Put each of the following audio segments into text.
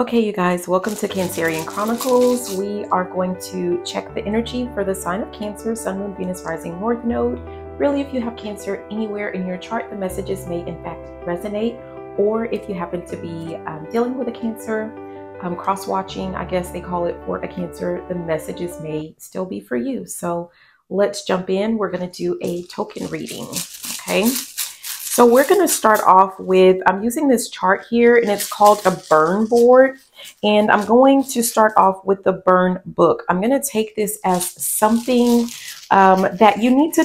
Okay, you guys, welcome to Cancerian Chronicles. We are going to check the energy for the sign of Cancer, Sun, Moon, Venus, Rising, North Node. Really, if you have Cancer anywhere in your chart, the messages may in fact resonate. Or if you happen to be dealing with a Cancer, cross-watching, I guess they call it, for a Cancer, the messages may still be for you. So let's jump in. We're going to do a token reading, okay? So we're going to start off with, I'm using this chart here and it's called a burn board. And I'm going to start off with the burn book. I'm going to take this as something that you need to,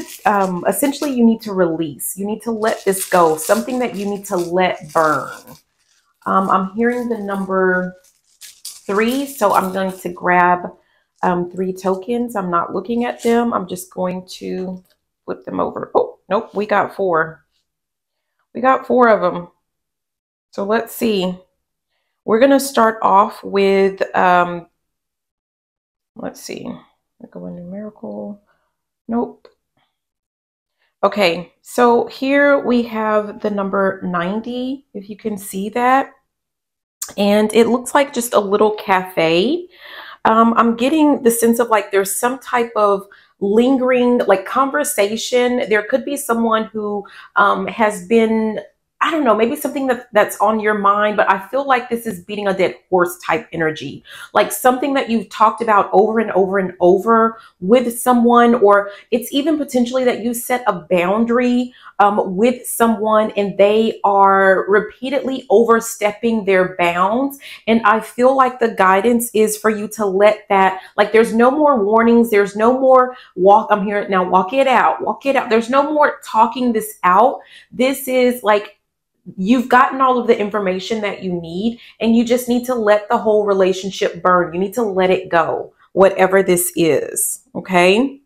essentially you need to release. You need to let this go. Something that you need to let burn. I'm hearing the number 3. So I'm going to grab 3 tokens. I'm not looking at them. I'm just going to flip them over. Oh, nope, we got 4. We got 4 of them. So let's see. We're going to start off with, let's see. We're going numerical. Nope. Okay, so here we have the number 90, if you can see that. And it looks like just a little cafe. I'm getting the sense of like there's some type of lingering like conversation. There could be someone who has been, I don't know, maybe something that's on your mind, but I feel like this is beating a dead horse type energy, like something that you've talked about over and over and over with someone, or it's even potentially that you set a boundary with someone and they are repeatedly overstepping their bounds. And I feel like the guidance is for you to let that, like there's no more warnings. There's no more I'm here now, walk it out, walk it out. There's no more talking this out. This is like, you've gotten all of the information that you need and you just need to let the whole relationship burn. You need to let it go, whatever this is. Okay.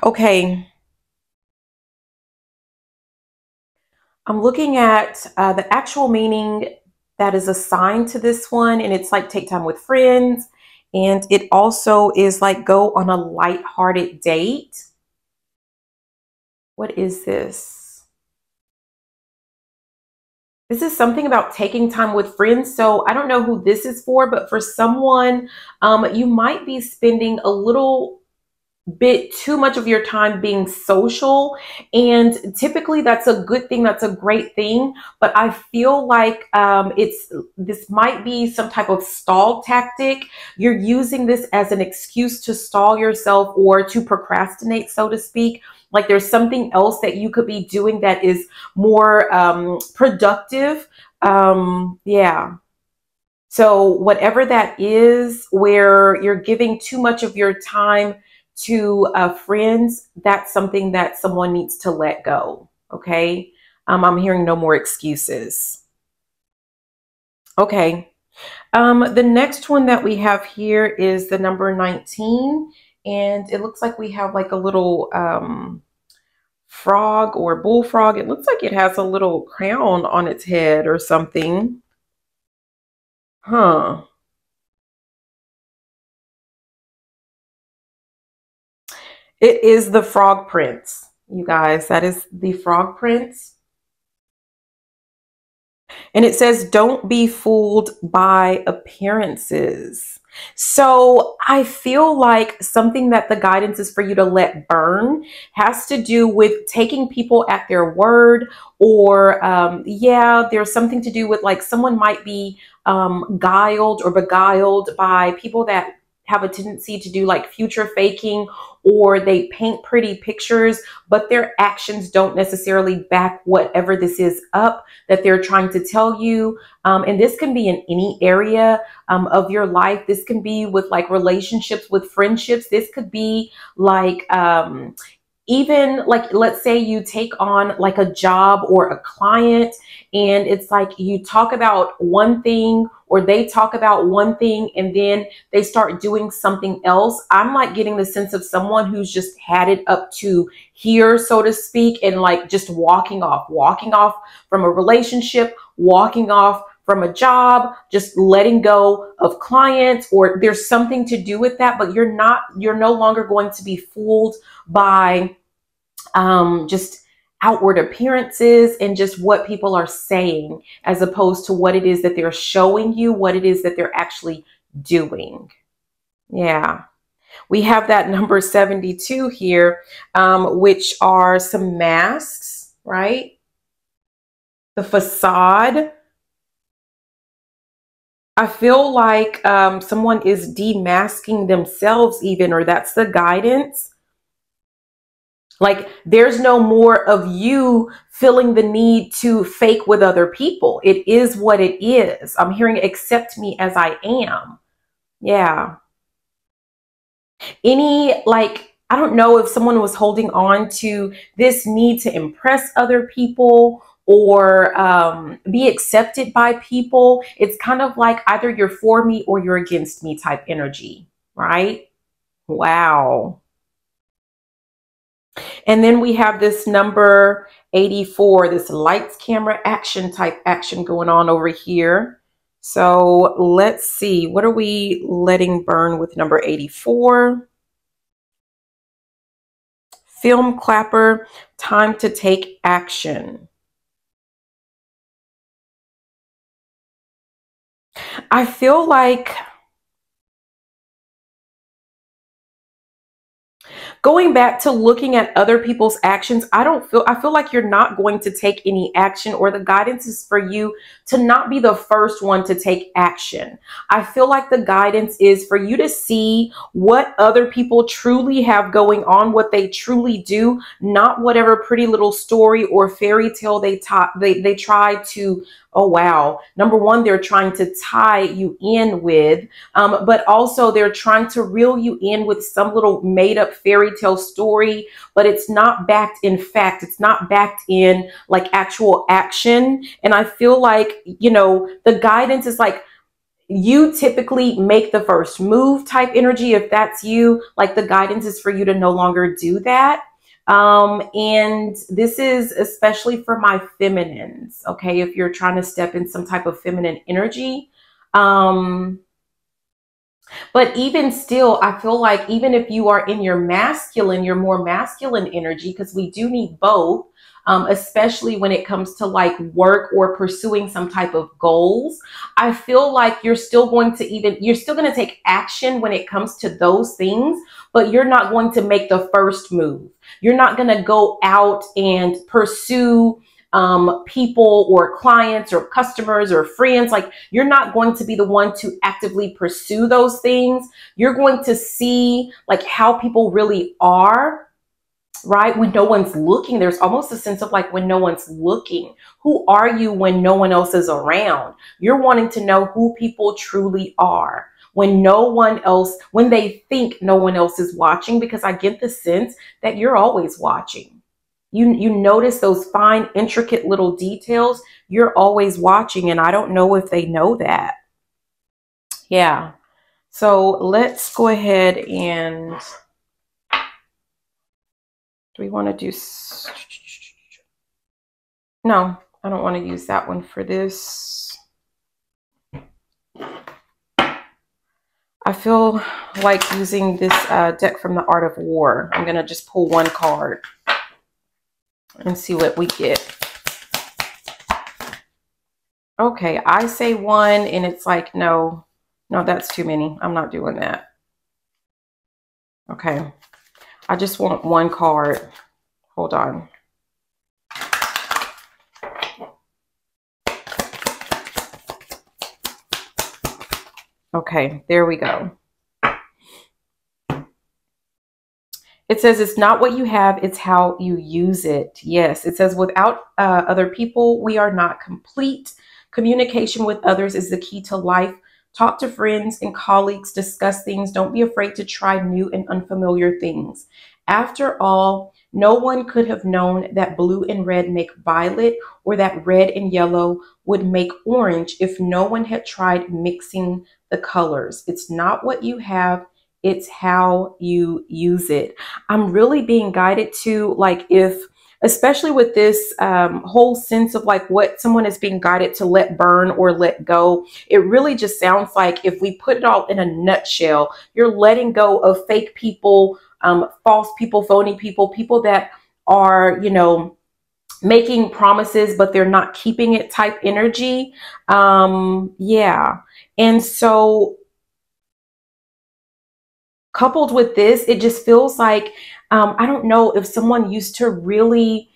Okay. I'm looking at the actual meaning that is assigned to this one. And it's like take time with friends. And it also is like go on a lighthearted date. What is this? This is something about taking time with friends. So I don't know who this is for, but for someone, you might be spending a little bit too much of your time being social, and typically that's a good thing, that's a great thing, but I feel like this might be some type of stall tactic. You're using this as an excuse to stall yourself or to procrastinate, so to speak. Like there's something else that you could be doing that is more productive. Yeah. So whatever that is, where you're giving too much of your time to friends, that's something that someone needs to let go. Okay. I'm hearing no more excuses. Okay. The next one that we have here is the number 19. And it looks like we have like a little frog or bullfrog. It looks like it has a little crown on its head or something. Huh. It is the Frog Prince, you guys. That is the Frog Prince. And it says, don't be fooled by appearances. So I feel like something that the guidance is for you to let burn has to do with taking people at their word, or yeah, there's something to do with like someone might be guiled or beguiled by people that have a tendency to do like future faking, or they paint pretty pictures, but their actions don't necessarily back whatever this is up that they're trying to tell you. And this can be in any area of your life. This can be with like relationships, with friendships. This could be like, even like, let's say you take on like a job or a client, and it's like you talk about one thing or they talk about one thing and then they start doing something else. I'm like getting the sense of someone who's just had it up to here, so to speak, and like just walking off from a relationship, walking off from a job, just letting go of clients, or there's something to do with that, but you're no longer going to be fooled by just outward appearances and just what people are saying, as opposed to what it is that they're showing you, what it is that they're actually doing. Yeah. We have that number 72 here, which are some masks, right? The facade. I feel like someone is demasking themselves even, or that's the guidance. Like there's no more of you feeling the need to fake with other people. It is what it is. I'm hearing accept me as I am. Yeah. I don't know if someone was holding on to this need to impress other people or be accepted by people. It's kind of like either you're for me or you're against me type energy, right? Wow. And then we have this number 84, this lights, camera, action type action going on over here. So let's see, what are we letting burn with number 84? Film clapper, time to take action. I feel like going back to looking at other people's actions, I feel like you're not going to take any action, or the guidance is for you to not be the first one to take action. I feel like the guidance is for you to see what other people truly have going on, what they truly do, not whatever pretty little story or fairy tale they try to, oh wow, number one, they're trying to tie you in with, but also they're trying to reel you in with some little made up fairy tale story, but it's not backed in fact. It's not backed in like actual action. And I feel like, you know, the guidance is like, you typically make the first move type energy. If that's you, like the guidance is for you to no longer do that. And this is especially for my feminines. Okay. If you're trying to step in some type of feminine energy, but even still, I feel like even if you are in your masculine, your more masculine energy, because we do need both, especially when it comes to like work or pursuing some type of goals, I feel like you're still going to take action when it comes to those things, but you're not going to make the first move. You're not going to go out and pursue people or clients or customers or friends. Like you're not going to be the one to actively pursue those things. You're going to see like how people really are, right? When no one's looking, there's almost a sense of like when no one's looking, who are you when no one else is around? You're wanting to know who people truly are when when they think no one else is watching, because I get the sense that you're always watching. You notice those fine, intricate little details. You're always watching, and I don't know if they know that. Yeah. So let's go ahead and do we want to do? No, I don't want to use that one for this. I feel like using this deck from the Art of War. I'm going to just pull one card and see what we get. Okay, I say one and it's like, no, that's too many. I'm not doing that. Okay, I just want one card. Hold on. Okay, there we go. It says it's not what you have, it's how you use it. Yes, it says without other people, we are not complete. Communication with others is the key to life. Talk to friends and colleagues, discuss things. Don't be afraid to try new and unfamiliar things. After all, no one could have known that blue and red make violet, or that red and yellow would make orange if no one had tried mixing the colors. It's not what you have, it's how you use it. I'm really being guided to, like, especially with this whole sense of like what someone is being guided to let burn or let go. It really just sounds like, if we put it all in a nutshell, you're letting go of fake people, false people, phony people, people that are, you know, making promises, but they're not keeping it type energy. Yeah. And so coupled with this, it just feels like, I don't know if someone used to really,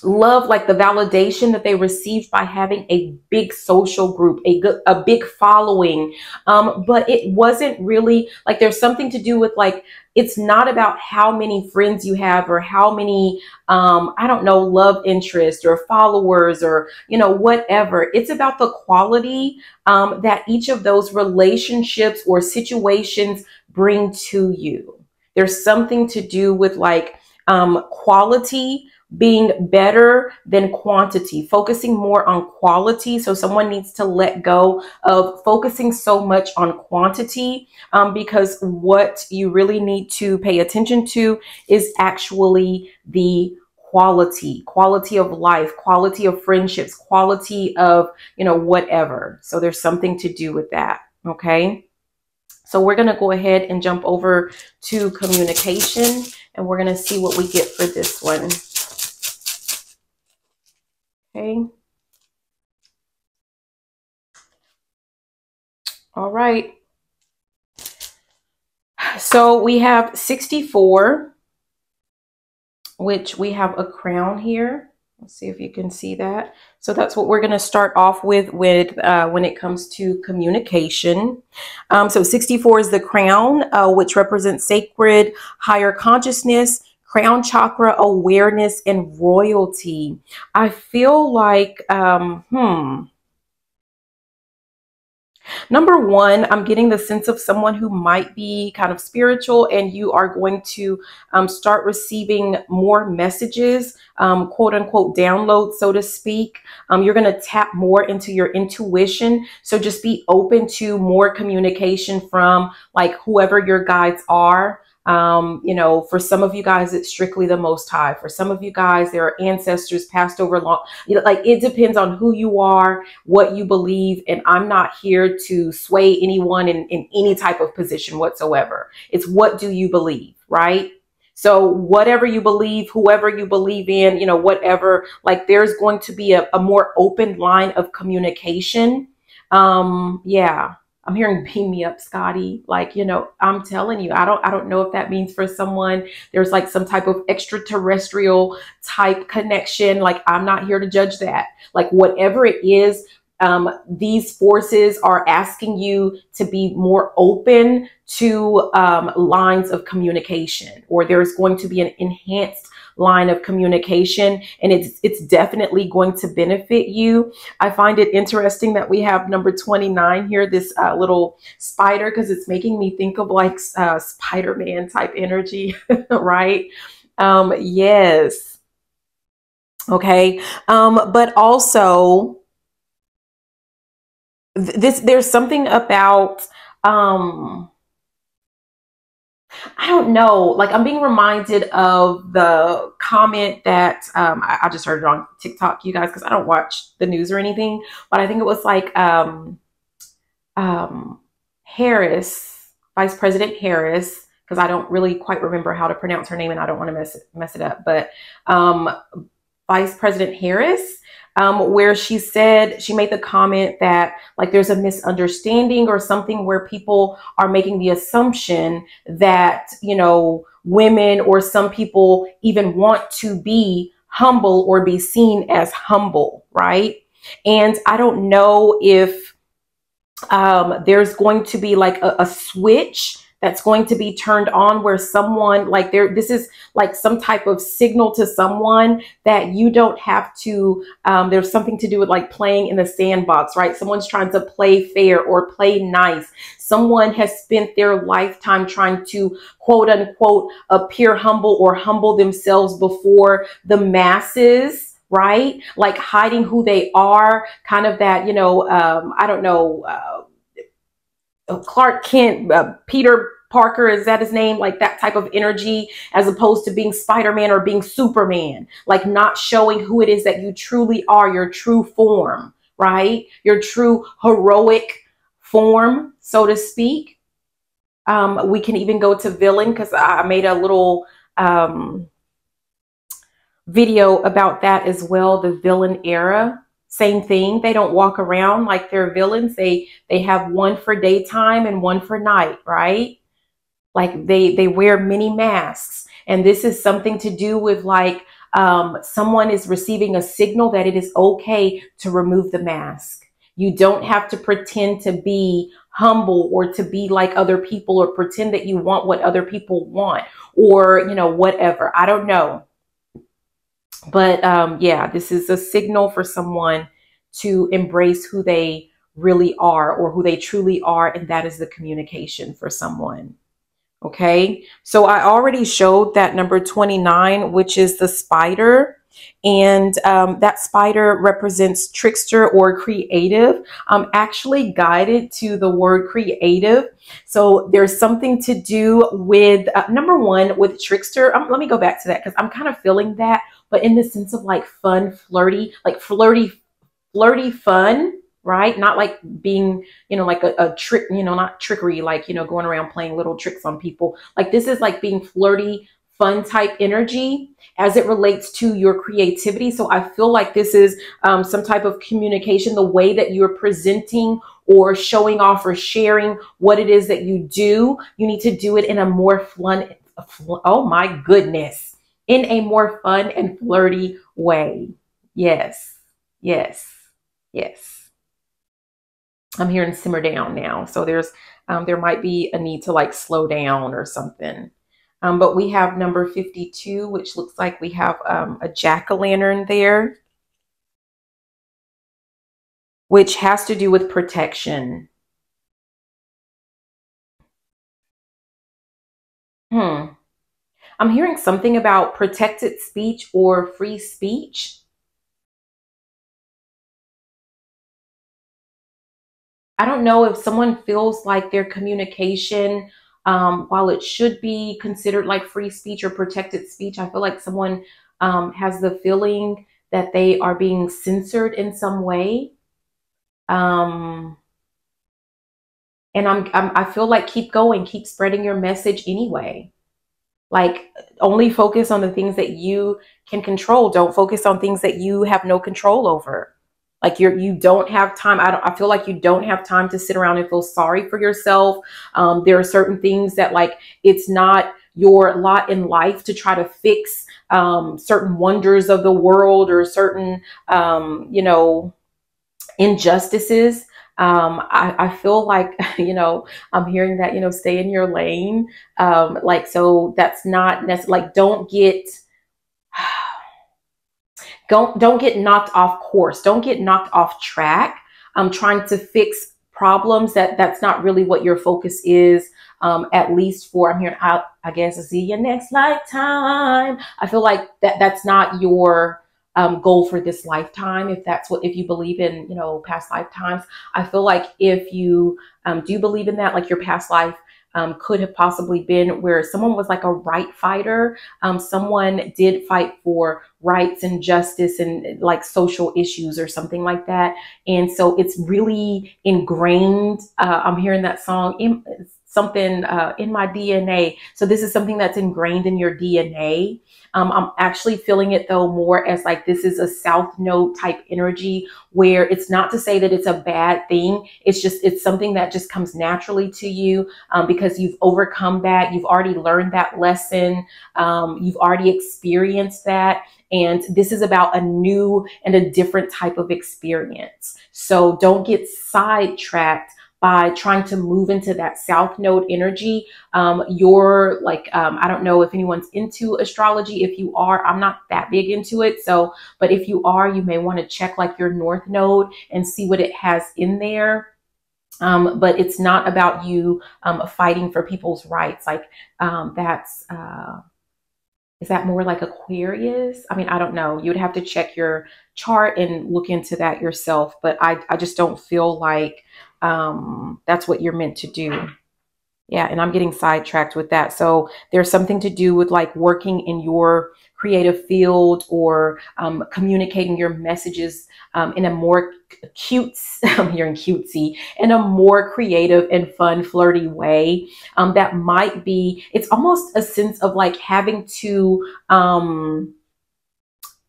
love like the validation that they received by having a big social group, a big following. But it wasn't really like, there's something to do with like, it's not about how many friends you have or how many, I don't know, love interest or followers or, whatever. It's about the quality, that each of those relationships or situations bring to you. There's something to do with like, quality being better than quantity, focusing more on quality. So someone needs to let go of focusing so much on quantity, because what you really need to pay attention to is actually the quality of life, quality of friendships, quality of, whatever. So there's something to do with that. Okay. So we're going to go ahead and jump over to communication, and we're going to see what we get for this one. Okay. All right. So we have 64, which we have a crown here. Let's see if you can see that. So that's what we're going to start off with when it comes to communication. So 64 is the crown, which represents sacred, higher consciousness, crown chakra awareness, and royalty. I feel like, Number one, I'm getting the sense of someone who might be kind of spiritual, and you are going to start receiving more messages, quote unquote, download, so to speak. You're going to tap more into your intuition. So just be open to more communication from like whoever your guides are. For some of you guys, it's strictly the Most High. For some of you guys, there are ancestors passed over long, like it depends on who you are, what you believe. And I'm not here to sway anyone in any type of position whatsoever. It's what do you believe, right? So whatever you believe, whoever you believe in, whatever, like there's going to be a more open line of communication. Yeah. I'm hearing beam me up, Scotty. Like, I'm telling you, I don't know if that means for someone there's like some type of extraterrestrial type connection. Like, I'm not here to judge that. Like, whatever it is, these forces are asking you to be more open to lines of communication, or there's going to be an enhanced line of communication, and it's definitely going to benefit you. I find it interesting that we have number 29 here, this little spider, because it's making me think of like Spider-Man type energy, right? Yes. Okay. But also there's something about, I don't know, like I'm being reminded of the comment that I just heard it on TikTok, you guys, because I don't watch the news or anything, but I think it was like Harris, Vice President Harris, because I don't really quite remember how to pronounce her name and I don't want to mess it up, but Vice President Harris, where she made the comment that like there's a misunderstanding or something where people are making the assumption that, women or some people even want to be humble or be seen as humble, right? And I don't know if there's going to be like a switch that's going to be turned on where someone like this is like some type of signal to someone that you don't have to, there's something to do with like playing in the sandbox, right? Someone's trying to play fair or play nice. Someone has spent their lifetime trying to quote unquote appear humble or humble themselves before the masses, right? Like hiding who they are, kind of that, I don't know, Clark Kent, Peter Parker, is that his name? Like that type of energy, as opposed to being Spider-Man or being Superman, like not showing who it is that you truly are, your true form, right? Your true heroic form, so to speak. We can even go to villain, because I made a little video about that as well, the villain era. Same thing. They don't walk around like they're villains. They have one for daytime and one for night, right? Like they wear many masks. And this is something to do with like someone is receiving a signal that it is okay to remove the mask. You don't have to pretend to be humble or to be like other people or pretend that you want what other people want or, you know, whatever. I don't know. But yeah, this is a signal for someone to embrace who they really are or who they truly are. And that is the communication for someone. Okay, so I already showed that number 29, which is the spider. And that spider represents trickster or creative. I'm actually guided to the word creative. So there's something to do with number one, with trickster. Let me go back to that because I'm kind of feeling that, but in the sense of like fun, flirty, like flirty fun, right? Not like being, you know, like a trick, you know, not trickery, like, you know, going around playing little tricks on people. Like this is like being flirty, fun type energy as it relates to your creativity. So I feel like this is some type of communication, the way that you're presenting or showing off or sharing what it is that you do. You need to do it in a more fun, oh my goodness, in a more fun and flirty way. Yes, yes, yes. I'm hearing simmer down now. So there might be a need to like slow down or something. But we have number 52, which looks like we have a jack-o'-lantern there, which has to do with protection. I'm hearing something about protected speech or free speech. I don't know if someone feels like their communication, while it should be considered like free speech or protected speech, I feel like someone has the feeling that they are being censored in some way. Um, and I feel like keep going, keep spreading your message anyway. Like only focus on the things that you can control. Don't focus on things that you have no control over. Like you don't have time. I feel like you don't have time to sit around and feel sorry for yourself. There are certain things that like, it's not your lot in life to try to fix certain wonders of the world or certain, you know, injustices. I feel like, you know, I'm hearing that, you know, stay in your lane. Like, so that's not necessarily like, don't get knocked off course. Don't get knocked off track. Trying to fix problems that's not really what your focus is. At least for, I'm hearing, I guess I'll see you next lifetime. I feel like that's not your goal for this lifetime. If you believe in, you know, past lifetimes, I feel like if you do believe in that, like your past life could have possibly been where someone was like a right fighter. Someone did fight for rights and justice and like social issues or something like that. And so it's really ingrained. I'm hearing that song in something in my DNA. So this is something that's ingrained in your DNA. I'm actually feeling it though more as like this is a South Node type energy where it's not to say that it's a bad thing. It's something that just comes naturally to you because you've overcome that. You've already learned that lesson. You've already experienced that. And this is about a new and a different type of experience. So don't get sidetracked by trying to move into that South Node energy. You're like, I don't know if anyone's into astrology. If you are, I'm not that big into it. So, but if you are, you may want to check like your North Node and see what it has in there. But it's not about you fighting for people's rights. Like is that more like Aquarius? I mean, I don't know. You'd have to check your chart and look into that yourself. But I just don't feel like that's what you're meant to do. Yeah, and I'm getting sidetracked with that. So there's something to do with like working in your creative field or communicating your messages in a more I'm hearing cutesy, in a more creative and fun, flirty way. That might be, it's almost a sense of like having to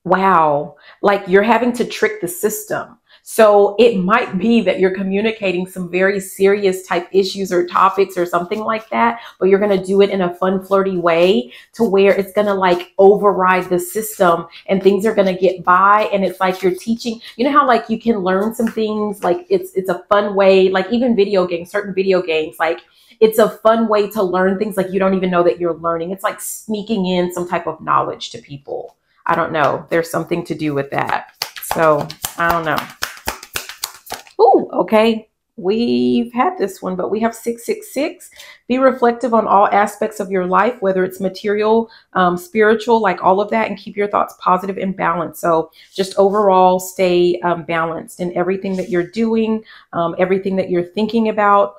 Wow, like you're having to trick the system. So it might be that you're communicating some very serious type issues or topics or something like that, but you're going to do it in a fun, flirty way to where it's going to like override the system and things are going to get by. And it's like you're teaching, you know how like you can learn some things, like it's a fun way, like even video games, certain video games, like it's a fun way to learn things like you don't even know that you're learning. It's like sneaking in some type of knowledge to people. I don't know. There's something to do with that. So I don't know. Oh, okay. We've had this one, but we have 666. Be reflective on all aspects of your life, whether it's material, spiritual, like all of that, and keep your thoughts positive and balanced. So just overall stay balanced in everything that you're doing, everything that you're thinking about.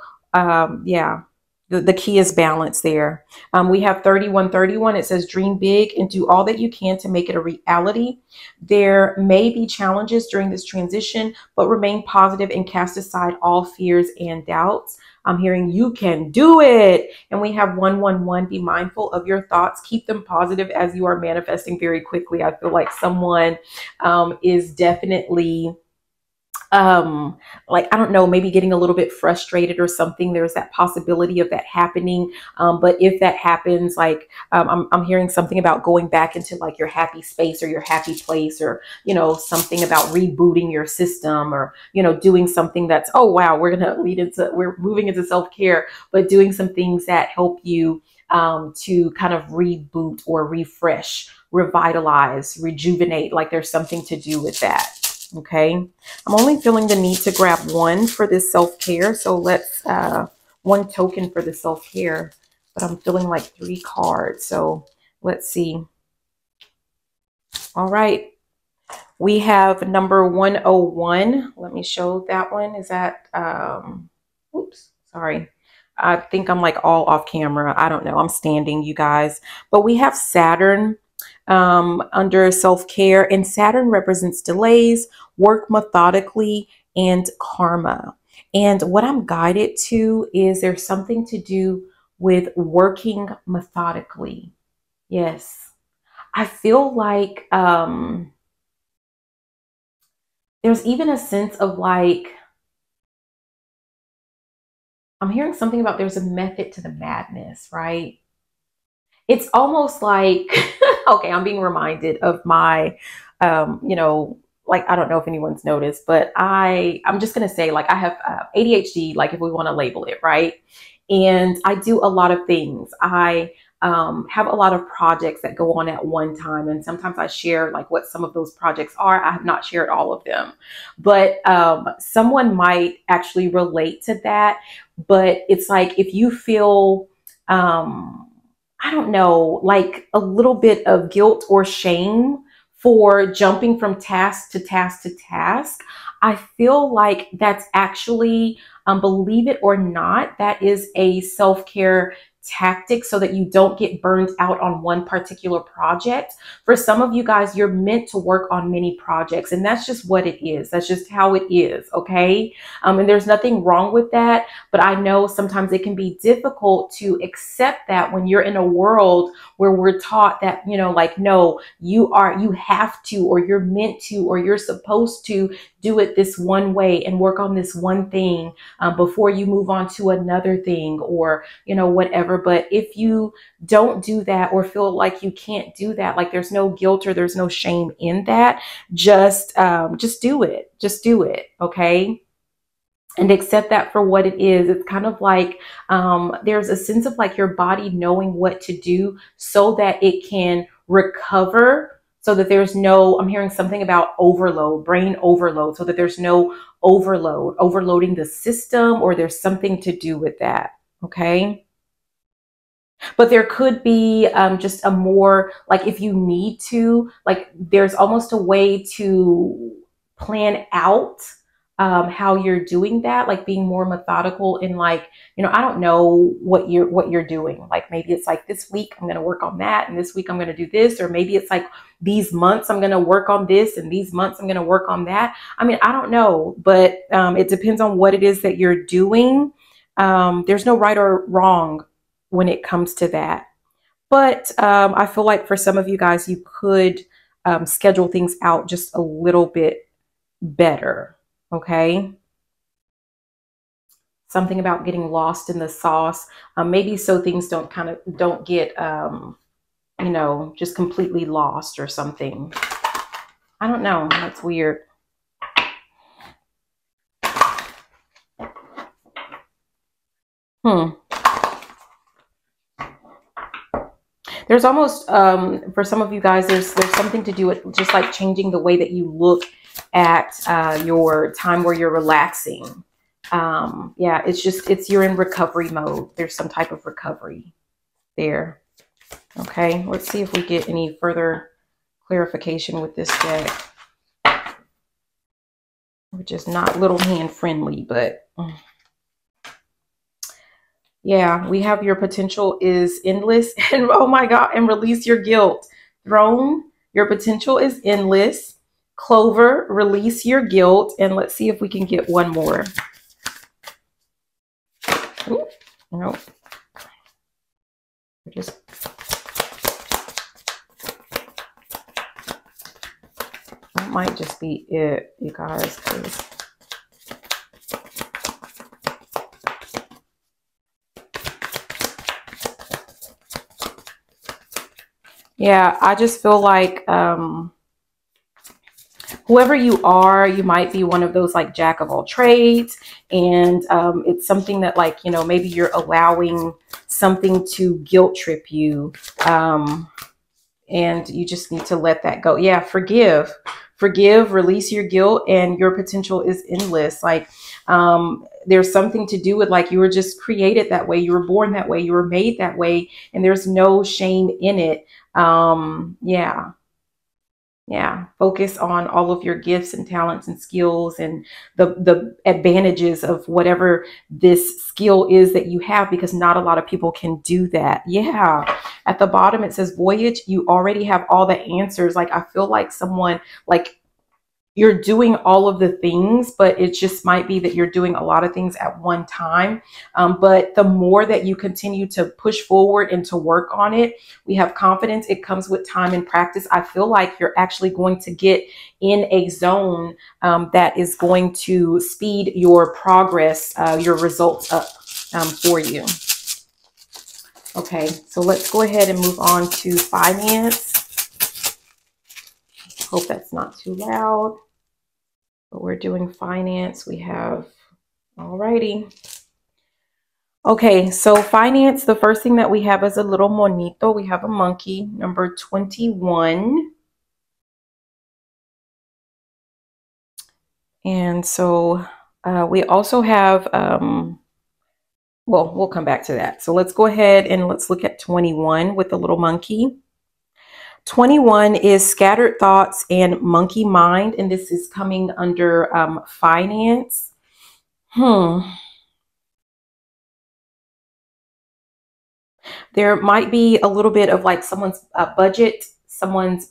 Yeah. The key is balance there. We have 3131. It says dream big and do all that you can to make it a reality. There may be challenges during this transition, but remain positive and cast aside all fears and doubts. I'm hearing you can do it. And we have 111. Be mindful of your thoughts. Keep them positive as you are manifesting very quickly. I feel like someone is definitely like, I don't know, maybe getting a little bit frustrated or something. There's that possibility of that happening. But if that happens, like, I'm hearing something about going back into like your happy space or your happy place, or, you know, something about rebooting your system, or, you know, doing something that's, oh, wow, we're moving into self-care, but doing some things that help you to kind of reboot or refresh, revitalize, rejuvenate. Like there's something to do with that. Okay, I'm only feeling the need to grab one for this self-care. So let's, one token for the self-care, but I'm feeling like 3 cards. So let's see. All right. We have number 101. Let me show that one. Is that, oops, sorry. I think I'm like all off camera. I don't know. I'm standing, you guys. But we have Saturn under self-care, and Saturn represents delays, work methodically, and karma. And what I'm guided to is there's something to do with working methodically. Yes. I feel like there's even a sense of like, I'm hearing something about there's a method to the madness, right? It's almost like, okay, I'm being reminded of my, you know, like, I don't know if anyone's noticed, but I'm just going to say, like, I have ADHD, like if we want to label it, right? And I do a lot of things. I have a lot of projects that go on at one time. And sometimes I share like what some of those projects are. I have not shared all of them, but someone might actually relate to that. But it's like, if you feel, I don't know, like a little bit of guilt or shame for jumping from task to task to task, I feel like that's actually, believe it or not, that is a self-care tactic so that you don't get burned out on one particular project. For some of you guys, you're meant to work on many projects, and that's just what it is. That's just how it is. Okay. And there's nothing wrong with that. But I know sometimes it can be difficult to accept that when you're in a world where we're taught that, you know, like, no, you have to, or you're meant to, or you're supposed to do it this one way and work on this one thing before you move on to another thing, or, you know, whatever. But if you don't do that or feel like you can't do that, like there's no guilt or there's no shame in that, just do it. Just do it. Okay. And accept that for what it is. It's kind of like there's a sense of like your body knowing what to do so that it can recover, so that there's no, I'm hearing something about overload, brain overload, so that there's no overloading the system, or there's something to do with that. Okay. But there could be just a more, like, if you need to, like, there's almost a way to plan out how you're doing that, like being more methodical in, like, you know, I don't know what you're doing. Like maybe it's like this week I'm going to work on that, and this week I'm going to do this, or maybe it's like these months I'm going to work on this, and these months I'm going to work on that. I mean, I don't know, but it depends on what it is that you're doing. There's no right or wrong when it comes to that. But I feel like for some of you guys, you could schedule things out just a little bit better. Okay. Something about getting lost in the sauce, maybe so things don't get, you know, just completely lost or something. I don't know. That's weird. There's almost, for some of you guys, there's something to do with just like changing the way that you look at your time where you're relaxing. Yeah, you're in recovery mode. There's some type of recovery there. Okay, let's see if we get any further clarification with this deck, which is not little hand friendly, but yeah, we have your potential is endless, and oh my God, and release your guilt. Throne, your potential is endless. Clover, release your guilt, and let's see if we can get one more. Ooh, no, just that might just be it, you guys. Yeah, I just feel like whoever you are, you might be one of those like jack of all trades. And it's something that, like, you know, maybe you're allowing something to guilt trip you. And you just need to let that go. Yeah, forgive, release your guilt, and your potential is endless. Like, there's something to do with, like, you were just created that way. You were born that way. You were made that way. And there's no shame in it. Yeah. Focus on all of your gifts and talents and skills and the advantages of whatever this skill is that you have, because not a lot of people can do that. Yeah. At the bottom, it says voyage. You already have all the answers. Like, I feel like someone, like, you're doing all of the things, but it just might be that you're doing a lot of things at one time. But the more that you continue to push forward and to work on it, we have confidence. It comes with time and practice. I feel like you're actually going to get in a zone that is going to speed your progress, your results up for you. Okay, so let's go ahead and move on to finance. Hope that's not too loud. But we're doing finance. We have, alrighty. Okay, so finance, the first thing that we have is a little monito. We have a monkey, number 21. And so we also have, well, we'll come back to that. So let's go ahead and let's look at 21 with the little monkey. 21 is scattered thoughts and monkey mind, and this is coming under finance. There might be a little bit of like someone's budget, someone's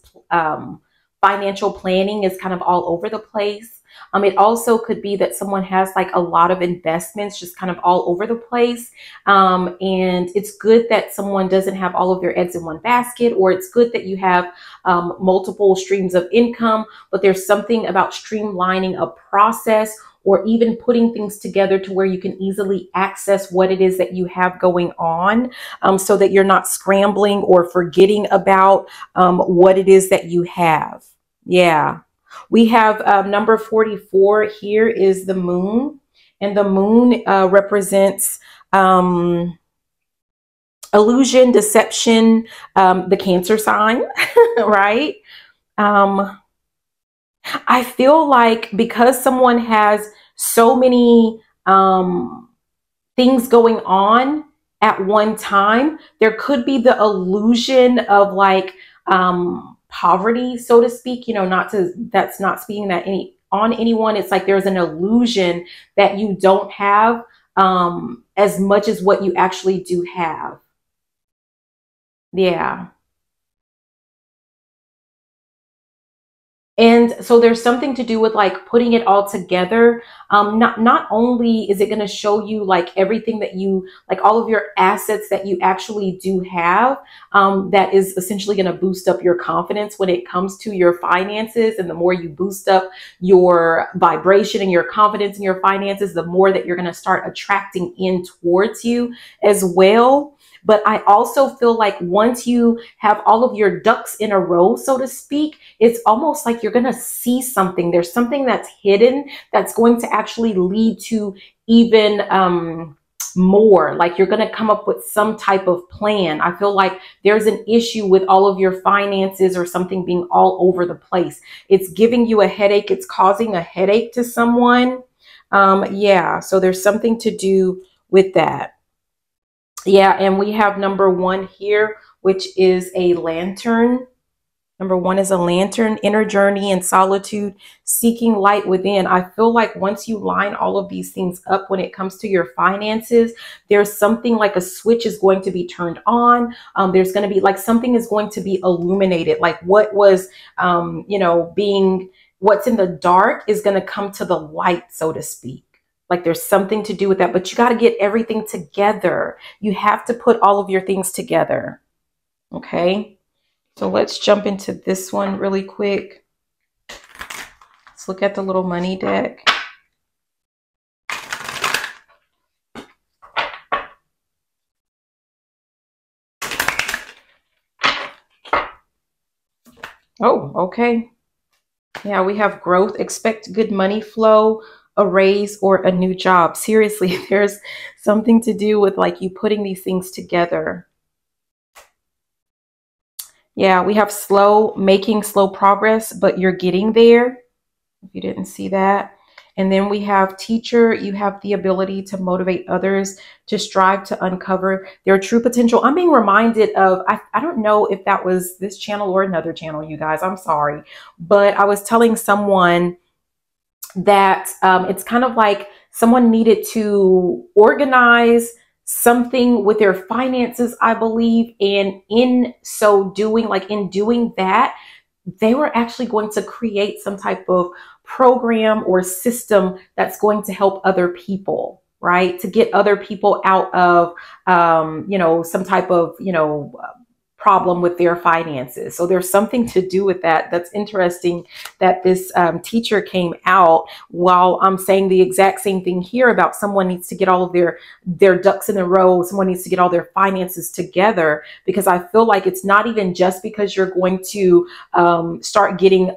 financial planning is kind of all over the place. It also could be that someone has like a lot of investments just kind of all over the place. And it's good that someone doesn't have all of their eggs in one basket, or it's good that you have multiple streams of income, but there's something about streamlining a process, or even putting things together to where you can easily access what it is that you have going on, so that you're not scrambling or forgetting about what it is that you have. Yeah. We have number 44 here is the moon, and the moon represents illusion, deception, the Cancer sign, right? I feel like because someone has so many things going on at one time, there could be the illusion of like poverty, so to speak. You know, that's not speaking that on anyone. It's like there's an illusion that you don't have as much as what you actually do have. Yeah. And so there's something to do with like putting it all together. Not only is it going to show you like everything that you like, all of your assets that you actually do have, that is essentially going to boost up your confidence when it comes to your finances. And the more you boost up your vibration and your confidence in your finances, the more that you're going to start attracting in towards you as well. But I also feel like once you have all of your ducks in a row, so to speak, it's almost like you're going to see something. There's something that's hidden that's going to actually lead to even more. Like you're going to come up with some type of plan. I feel like there's an issue with all of your finances or something being all over the place. It's giving you a headache. It's causing a headache to someone. Yeah, so there's something to do with that. Yeah, and we have number one here, which is a lantern. Number one is a lantern, inner journey and solitude, seeking light within. I feel like once you line all of these things up when it comes to your finances, there's something like a switch is going to be turned on. There's going to be like something is going to be illuminated. Like what was, what's in the dark is going to come to the light, so to speak. Like there's something to do with that, but you got to get everything together. You have to put all of your things together. Okay. So let's jump into this one really quick. Let's look at the little money deck. Oh, okay. Yeah, we have growth, expect good money flow, a raise, or a new job. Seriously, there's something to do with like you putting these things together. Yeah, we have making slow progress, but you're getting there. If you didn't see that. And then we have teacher. You have the ability to motivate others to strive to uncover their true potential. I'm being reminded of, I don't know if that was this channel or another channel, you guys, I'm sorry. But I was telling someone that it's kind of like someone needed to organize something with their finances, I believe. And in so doing, like in doing that, they were actually going to create some type of program or system that's going to help other people, right? To get other people out of, some type of, problem with their finances. So there's something to do with that. That's interesting that this teacher came out while I'm saying the exact same thing here about someone needs to get all of their ducks in a row. Someone needs to get all their finances together, because I feel like it's not even just because you're going to start getting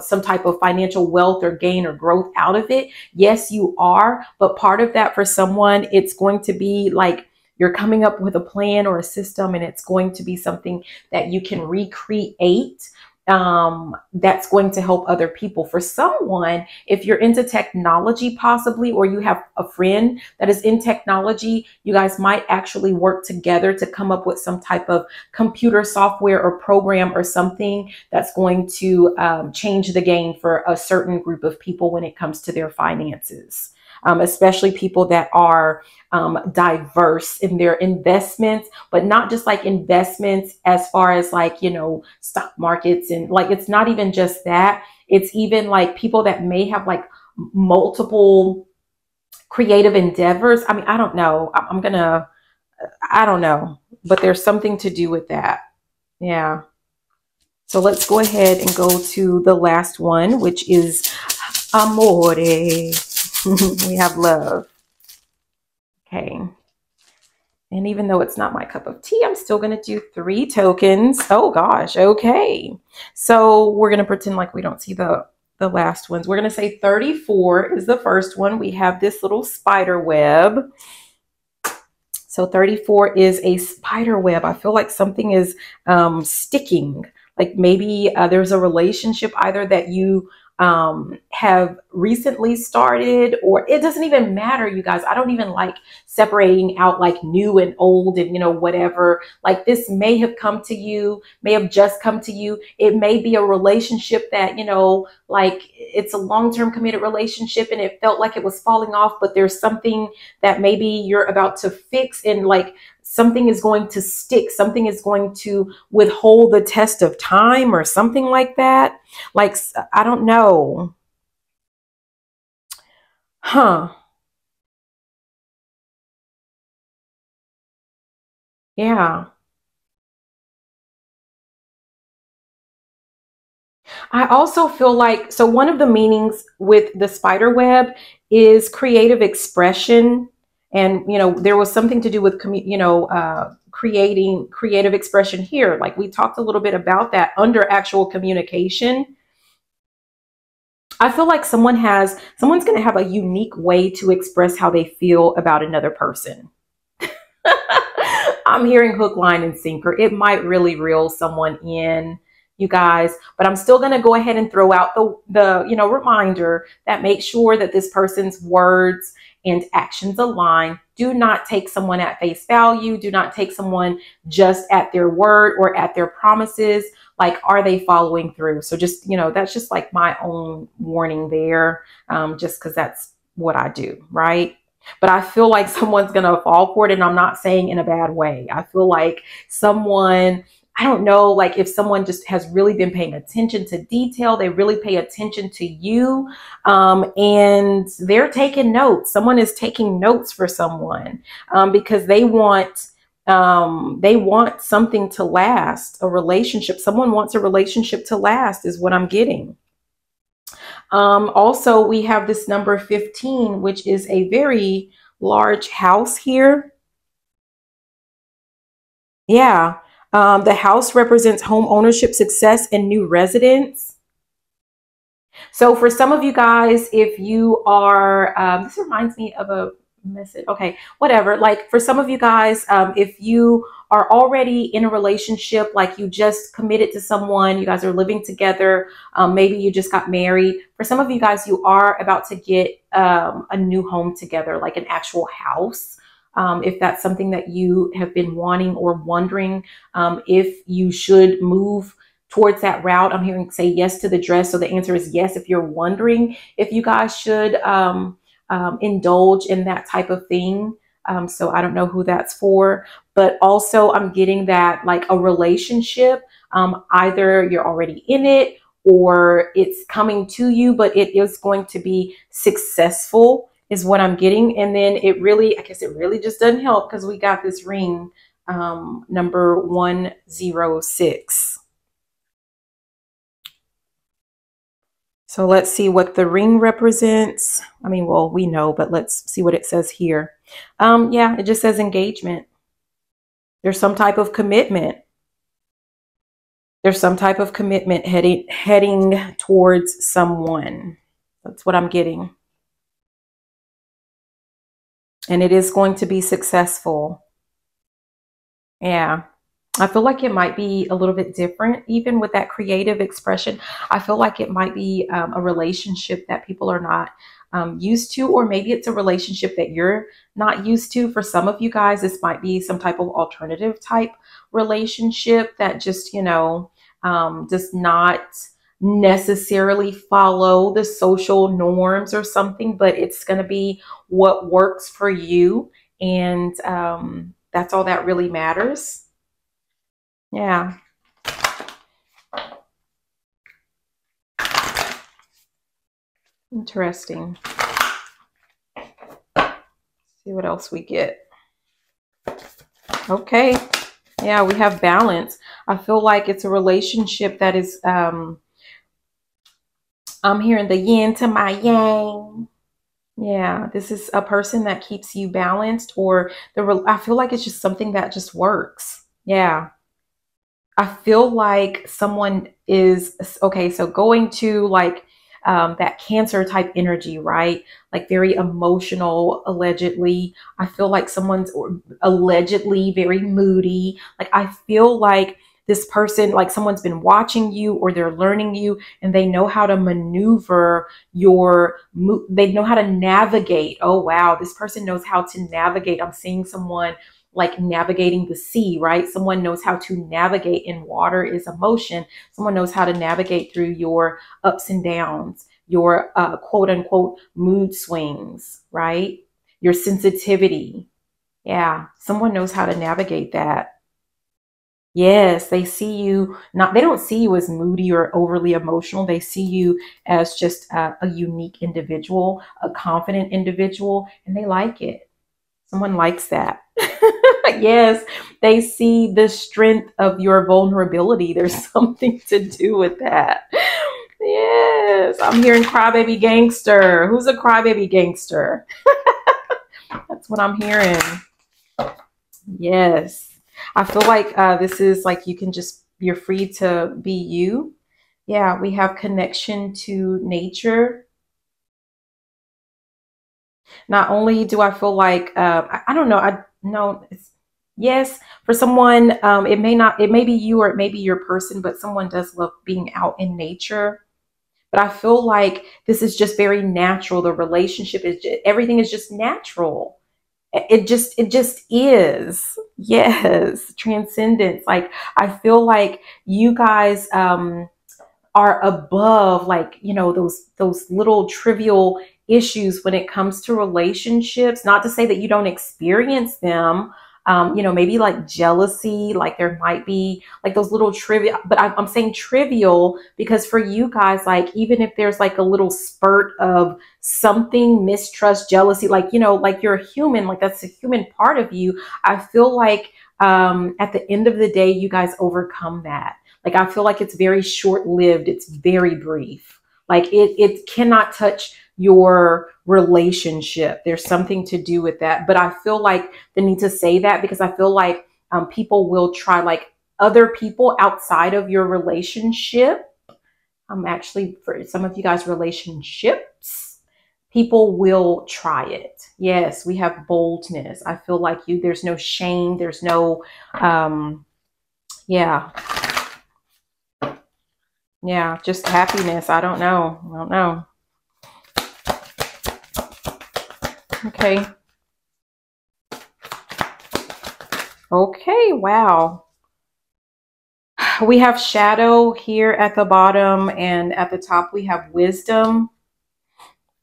some type of financial wealth or gain or growth out of it. Yes, you are. But part of that for someone, it's going to be like, you're coming up with a plan or a system, and it's going to be something that you can recreate that's going to help other people. For someone, if you're into technology possibly, or you have a friend that is in technology, you guys might actually work together to come up with some type of computer software or program or something that's going to change the game for a certain group of people when it comes to their finances. Especially people that are diverse in their investments, but not just like investments as far as like, stock markets, and like, it's not even just that. It's even like people that may have like multiple creative endeavors. I mean, I don't know. I don't know, but there's something to do with that. Yeah. So let's go ahead and go to the last one, which is amore. We have love. Okay. And even though it's not my cup of tea, I'm still going to do 3 tokens. Oh gosh. Okay. So we're going to pretend like we don't see the last ones. We're going to say 34 is the first one. We have this little spider web. So 34 is a spider web. I feel like something is sticking. Like maybe there's a relationship either that you have recently started, or it doesn't even matter, you guys. I don't even like separating out like new and old and, whatever. Like this may have come to you, may have just come to you. It may be a relationship that, like it's a long-term committed relationship and it felt like it was falling off, but there's something that maybe you're about to fix. And like something is going to stick, something is going to withhold the test of time or something like that. Like, I don't know. Huh. Yeah. I also feel like, so one of the meanings with the spider web is creative expression. And, there was something to do with, creating creative expression here. Like we talked a little bit about that under actual communication. I feel like someone's going to have a unique way to express how they feel about another person. I'm hearing hook, line, and sinker. It might really reel someone in, you guys, but I'm still going to go ahead and throw out the reminder that make sure that this person's words and actions align. Do not take someone at face value. Do not take someone just at their word or at their promises. Like, are they following through? So just, that's just like my own warning there, just because that's what I do, right? But I feel like someone's going to fall for it. And I'm not saying in a bad way. I feel like someone, I don't know, like if someone just has really been paying attention to detail, they really pay attention to you, and they're taking notes. Someone is taking notes for someone, because they want something to last, a relationship. Someone wants a relationship to last is what I'm getting. Also, we have this number 15, which is a very large house here. Yeah. The house represents home ownership, success, and new residents. So for some of you guys, if you are, this reminds me of a message. Okay, whatever. Like for some of you guys, if you are already in a relationship, like you just committed to someone, you guys are living together, maybe you just got married. For some of you guys, you are about to get a new home together, like an actual house. If that's something that you have been wanting or wondering, if you should move towards that route, I'm hearing say yes to the dress. So the answer is yes. If you're wondering if you guys should indulge in that type of thing. So I don't know who that's for, but also I'm getting that like a relationship, either you're already in it or it's coming to you, but it is going to be successful is what I'm getting. And then I guess it really just doesn't help because we got this ring, number 106. So let's see what the ring represents. I mean, well, we know, but let's see what it says here. Yeah, it just says engagement. There's some type of commitment. There's some type of commitment heading towards someone. That's what I'm getting. And it is going to be successful. Yeah. I feel like it might be a little bit different, even with that creative expression. I feel like it might be a relationship that people are not used to, or maybe it's a relationship that you're not used to. For some of you guys, this might be some type of alternative type relationship that just, does not necessarily follow the social norms or something, but it's going to be what works for you. And that's all that really matters. Yeah. Interesting. See what else we get. Okay. Yeah, we have balance. I feel like it's a relationship that is, I'm hearing the yin to my yang. Yeah, this is a person that keeps you balanced, or I feel like it's just something that just works. Yeah. I feel like someone is, okay, so going to like that Cancer type energy, right? Like very emotional, allegedly. I feel like someone's allegedly very moody. Like I feel like this person, like someone's been watching you or they're learning you and they know how to maneuver they know how to navigate. Oh, wow. This person knows how to navigate. I'm seeing someone like navigating the sea, right? Someone knows how to navigate, and water is emotion. Someone knows how to navigate through your ups and downs, your quote unquote mood swings, right? Your sensitivity. Yeah, someone knows how to navigate that. Yes, they see you not, they don't see you as moody or overly emotional. They see you as just a unique individual, a confident individual, and they like it. Someone likes that. Yes, they see the strength of your vulnerability. There's something to do with that. Yes, I'm hearing crybaby gangster. Who's a crybaby gangster? That's what I'm hearing. Yes. I feel like this is like you can just, you're free to be you. Yeah, we have connection to nature. Not only do I feel like, I don't know, I know it's, yes, for someone, it may not, it may be you or it may be your person, but someone does love being out in nature. But I feel like this is just very natural. The relationship is just, everything is just natural. It just is. Yes, transcendence. Like I feel like you guys are above, like, you know, those little trivial issues when it comes to relationships. Not to say that you don't experience them. You know, maybe like jealousy, like there might be like those little trivia, but I'm saying trivial because for you guys, like even if there's like a little spurt of something, mistrust, jealousy, like, you know, like you're a human, like that's a human part of you. I feel like at the end of the day, you guys overcome that. Like I feel like it's very short lived. It's very brief. Like it cannot touch your relationship. There's something to do with that. But I feel like the need to say that because I feel like people will try, like other people outside of your relationship. Actually, for some of you guys, relationships, people will try it. Yes, we have boldness. I feel like you, there's no shame. There's no, yeah. Yeah, just happiness. I don't know. I don't know. Okay. Okay, wow. We have shadow here at the bottom, and at the top we have wisdom.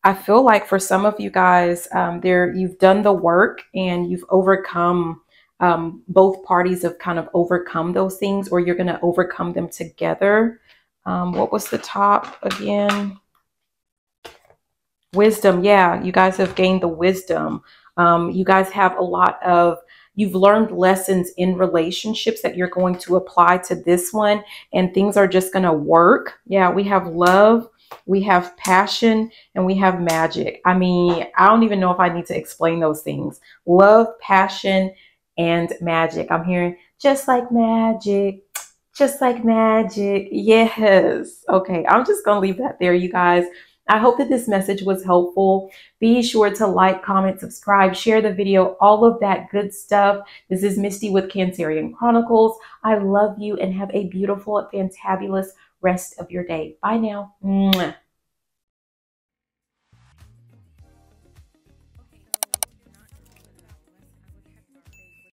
I feel like for some of you guys, there you've done the work and you've overcome, both parties have kind of overcome those things, or you're going to overcome them together. What was the top again? Wisdom. Yeah, you guys have gained the wisdom. You guys have a lot of, you've learned lessons in relationships that you're going to apply to this one, and things are just going to work. Yeah, we have love, we have passion, and we have magic. I mean, I don't even know if I need to explain those things. Love, passion, and magic. I'm hearing just like magic. Just like magic. Yes. Okay. I'm just going to leave that there, you guys. I hope that this message was helpful. Be sure to like, comment, subscribe, share the video, all of that good stuff. This is Misty with Cancerian Chronicles. I love you and have a beautiful, fantabulous rest of your day. Bye now. Mwah.